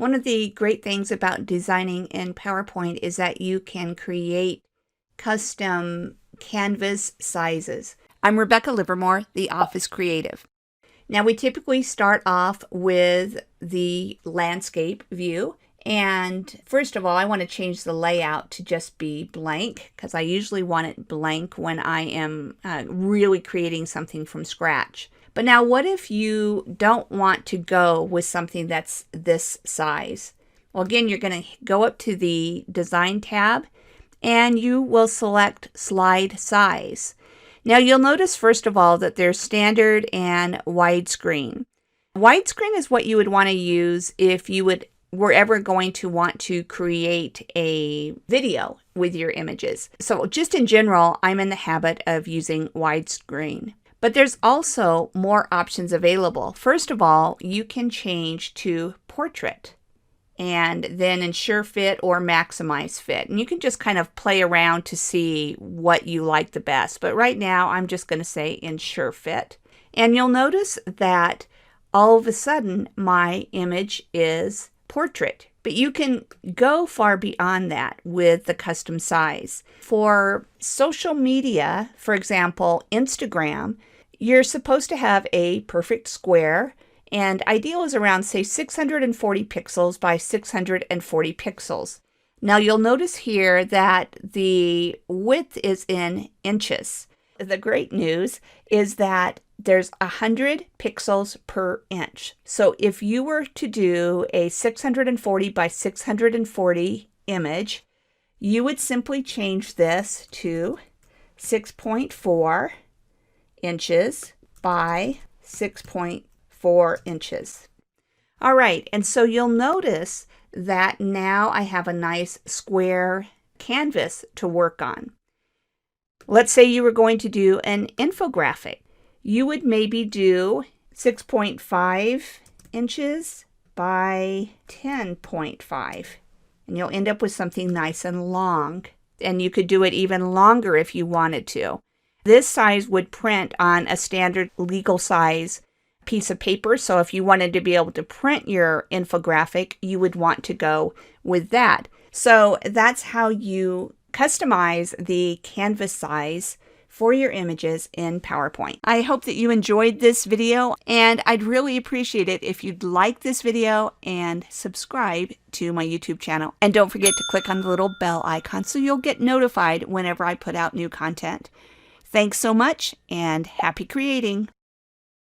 One of the great things about designing in PowerPoint is that you can create custom canvas sizes. I'm Rebecca Livermore, the Office Creative. Now we typically start off with the landscape view. And first of all, I want to change the layout to just be blank because I usually want it blank when I am really creating something from scratch. But now what if you don't want to go with something that's this size? Well, again, you're going to go up to the Design tab and you will select Slide Size. Now you'll notice first of all that there's standard and widescreen. Widescreen is what you would want to use if you were ever going to want to create a video with your images. So just in general, I'm in the habit of using widescreen. But there's also more options available. First of all, you can change to portrait and then ensure fit or maximize fit. And you can just kind of play around to see what you like the best. But right now, I'm just going to say ensure fit. And you'll notice that all of a sudden, my image is portrait. But you can go far beyond that with the custom size. For social media, for example, Instagram, you're supposed to have a perfect square, and ideal is around, say, 640 pixels by 640 pixels. Now you'll notice here that the width is in inches. The great news is that there's 100 pixels per inch. So if you were to do a 640 by 640 image, you would simply change this to 6.4 inches by 6.4 inches. All right, and so you'll notice that now I have a nice square canvas to work on. Let's say you were going to do an infographic. You would maybe do 6.5 inches by 10.5, and you'll end up with something nice and long. And you could do it even longer if you wanted to. This size would print on a standard legal size piece of paper. So if you wanted to be able to print your infographic, you would want to go with that. So that's how you customize the canvas size for your images in PowerPoint. I hope that you enjoyed this video, and I'd really appreciate it if you'd like this video and subscribe to my YouTube channel. And don't forget to click on the little bell icon so you'll get notified whenever I put out new content. Thanks so much, and happy creating!